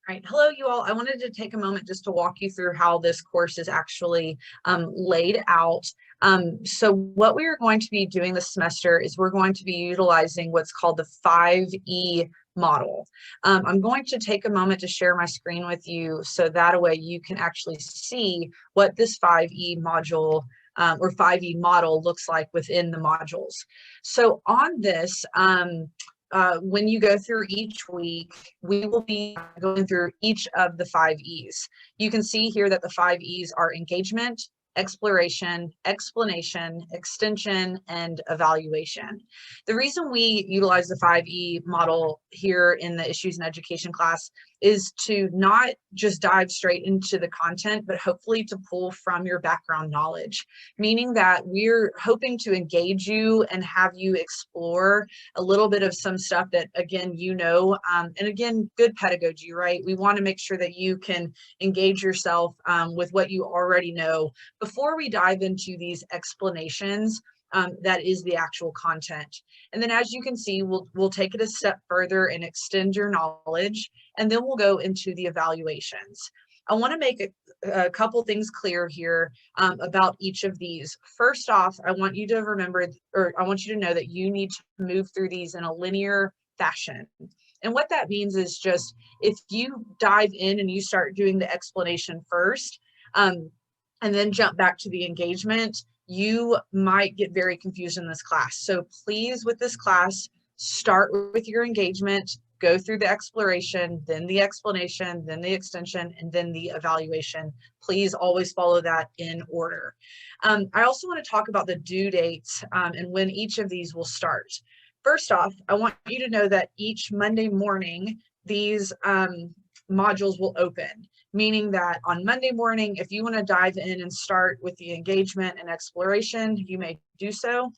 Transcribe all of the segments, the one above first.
Right. Hello, you all. I wanted to take a moment just to walk you through how this course is actually laid out. So what we are going to be doing this semester is we're going to be utilizing what's called the 5E model. I'm going to take a moment to share my screen with you so that way you can actually see what this 5E module or 5E model looks like within the modules. So on this, when you go through each week, we will be going through each of the 5Es. You can see here that the 5Es are engagement, exploration, explanation, extension, and evaluation. The reason we utilize the 5E model here in the issues in education class is to not just dive straight into the content, but hopefully to pull from your background knowledge, meaning that we're hoping to engage you and have you explore a little bit of some stuff that, again, and again, good pedagogy, right? We want to make sure that you can engage yourself with what you already know before we dive into these explanations. That is the actual content. And then as you can see, we'll take it a step further and extend your knowledge, and then we'll go into the evaluations. I want to make a couple things clear here about each of these. First off, I want you to remember, or I want you to know that you need to move through these in a linear fashion. And what that means is just if you dive in and you start doing the explanation first, and then jump back to the engagement, you might get very confused in this class. So please, with this class, start with your engagement, go through the exploration, then the explanation, then the extension, and then the evaluation. Please always follow that in order. I also want to talk about the due dates and when each of these will start. First off, I want you to know that each Monday morning, these modules will open, meaning that on Monday morning, if you want to dive in and start with the engagement and exploration, you may do so.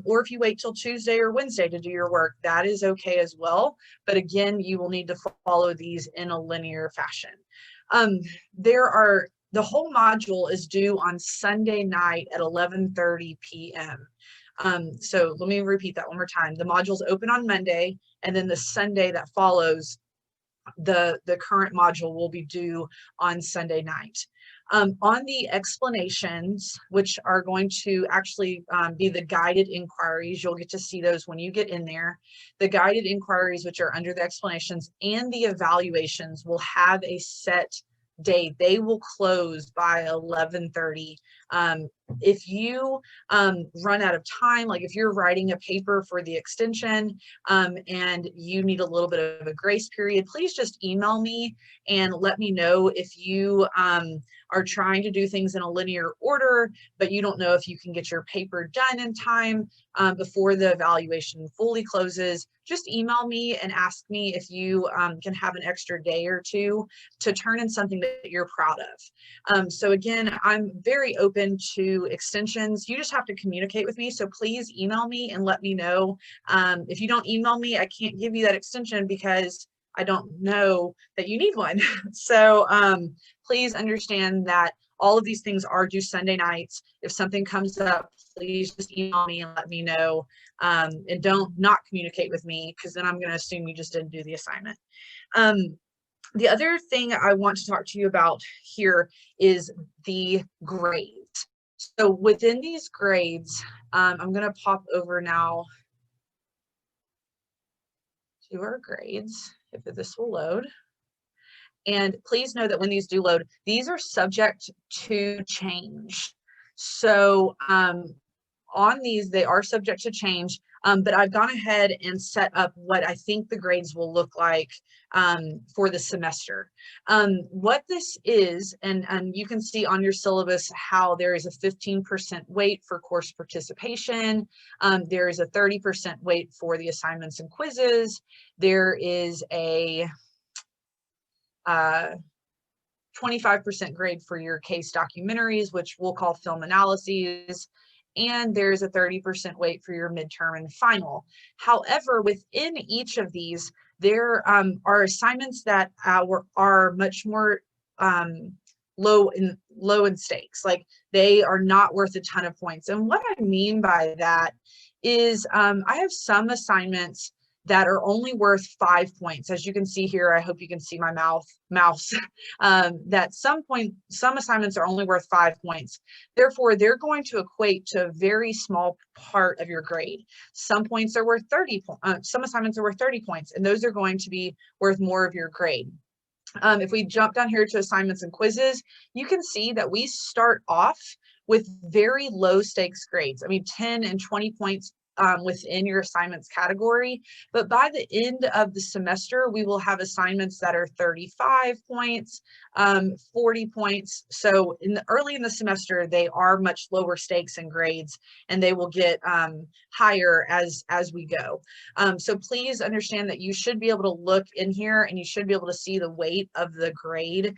Or if you wait till Tuesday or Wednesday to do your work, that is okay as well. But again, you will need to follow these in a linear fashion. The whole module is due on Sunday night at 11:30 p.m. So let me repeat that one more time. The modules open on Monday, and then the Sunday that follows, the current module will be due on Sunday night. On the explanations, which are going to actually be the guided inquiries, you'll get to see those when you get in there. The guided inquiries, which are under the explanations, and the evaluations will have a set date. They will close by 11:30. If you run out of time, like if you're writing a paper for the extension and you need a little bit of a grace period, please just email me and let me know. If you are trying to do things in a linear order, but you don't know if you can get your paper done in time before the evaluation fully closes, just email me and ask me if you can have an extra day or two to turn in something that you're proud of. So again, I'm very open to extensions. You just have to communicate with me. So please email me and let me know. If you don't email me, I can't give you that extension because I don't know that you need one. So please understand that all of these things are due Sunday nights. If something comes up, please just email me and let me know. And don't not communicate with me, because then I'm going to assume you just didn't do the assignment. The other thing I want to talk to you about here is the grades. So within these grades, I'm going to pop over now to our grades, if this will load. And please know that when these do load, these are subject to change. So on these, they are subject to change, but I've gone ahead and set up what I think the grades will look like for the semester. What this is, and you can see on your syllabus how there is a 15% weight for course participation. There is a 30% weight for the assignments and quizzes. There is a 25% grade for your case documentaries, which we'll call film analyses. And there's a 30% weight for your midterm and final. However, within each of these, there are assignments that are much more low in stakes. Like, they are not worth a ton of points. And what I mean by that is I have some assignments that are only worth 5 points. As you can see here, I hope you can see my mouse, that some assignments are only worth 5 points. Therefore, they're going to equate to a very small part of your grade. Some points are worth 30, some assignments are worth 30 points, and those are going to be worth more of your grade. If we jump down here to assignments and quizzes, you can see that we start off with very low stakes grades. I mean, 10 and 20 points within your assignments category, but by the end of the semester, we will have assignments that are 35 points, 40 points. So early in the semester, they are much lower stakes in grades, and they will get higher as we go. So please understand that you should be able to look in here, and you should be able to see the weight of the grade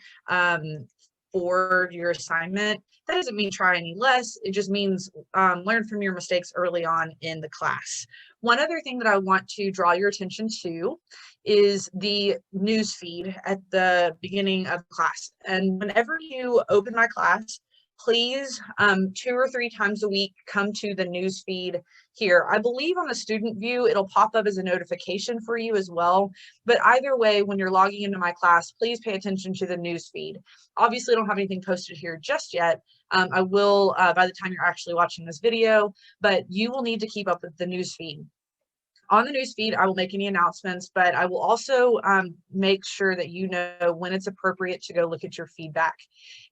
for your assignment. That doesn't mean try any less. It just means learn from your mistakes early on in the class. One other thing that I want to draw your attention to is the news feed at the beginning of class. And whenever you open my class, please 2 or 3 times a week come to the news feed here. I believe on the student view, it'll pop up as a notification for you as well. But either way, when you're logging into my class, please pay attention to the news feed. Obviously, I don't have anything posted here just yet. I will by the time you're actually watching this video, but you will need to keep up with the news feed. On the news feed, I will make any announcements, but I will also make sure that you know when it's appropriate to go look at your feedback.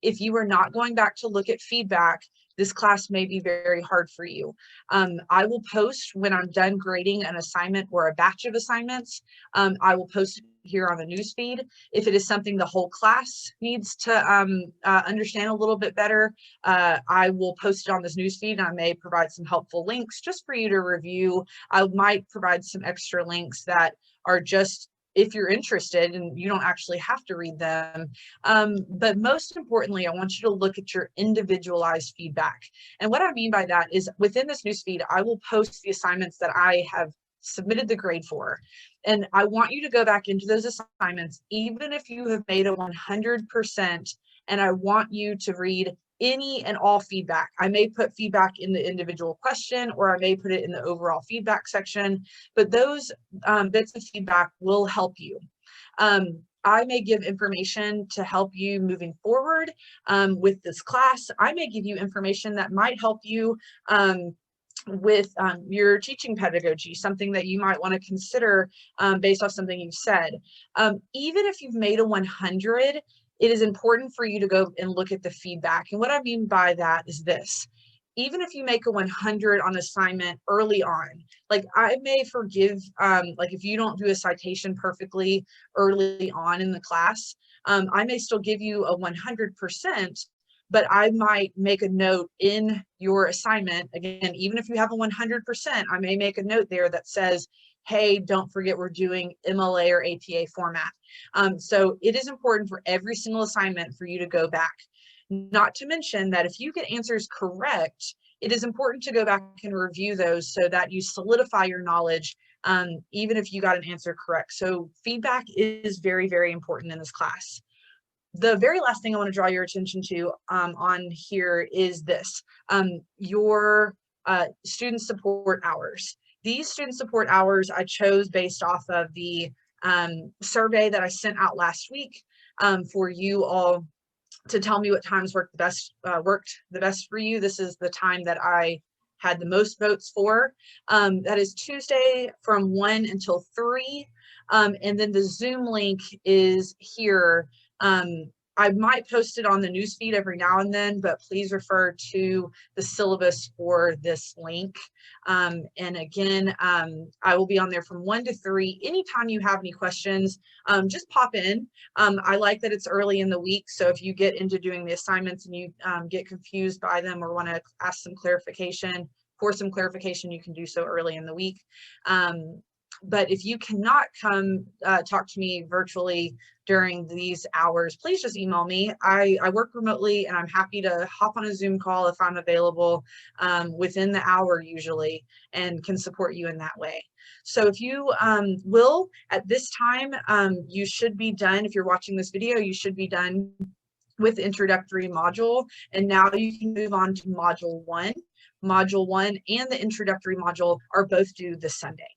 If you are not going back to look at feedback, this class may be very hard for you. I will post when I'm done grading an assignment or a batch of assignments. I will post here on the newsfeed. If it is something the whole class needs to understand a little bit better, I will post it on this newsfeed, and I may provide some helpful links just for you to review. I might provide some extra links that are just if you're interested, and you don't actually have to read them. But most importantly, I want you to look at your individualized feedback. And what I mean by that is within this newsfeed, I will post the assignments that I have submitted the grade for. And I want you to go back into those assignments, even if you have made a 100%, and I want you to read any and all feedback. I may put feedback in the individual question, or I may put it in the overall feedback section, but those bits of feedback will help you. I may give information to help you moving forward with this class. I may give you information that might help you with your teaching pedagogy, something that you might want to consider based off something you've said. Even if you've made a 100, it is important for you to go and look at the feedback. And what I mean by that is this. Even if you make a 100 on assignment early on, like I may forgive, like if you don't do a citation perfectly early on in the class, I may still give you a 100%, but I might make a note in your assignment. Again, even if you have a 100%, I may make a note there that says, hey, don't forget we're doing MLA or APA format. So it is important for every single assignment for you to go back. Not to mention that if you get answers correct, it is important to go back and review those so that you solidify your knowledge, even if you got an answer correct. So feedback is very, very important in this class. The very last thing I want to draw your attention to on here is this, your student support hours. These student support hours I chose based off of the survey that I sent out last week for you all to tell me what times worked the best for you. This is the time that I had the most votes for. That is Tuesday from 1 until 3. And then the Zoom link is here. I might post it on the newsfeed every now and then, but please refer to the syllabus for this link. And again, I will be on there from 1 to 3. Anytime you have any questions, just pop in. I like that it's early in the week, so if you get into doing the assignments and you get confused by them or want to ask some clarification, you can do so early in the week. But if you cannot come talk to me virtually during these hours, please just email me. I work remotely, and I'm happy to hop on a Zoom call if I'm available within the hour usually, and can support you in that way. So if you will, at this time, you should be done. If you're watching this video, you should be done with the introductory module, and now you can move on to module 1. Module 1 and the introductory module are both due this Sunday.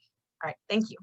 All right, thank you.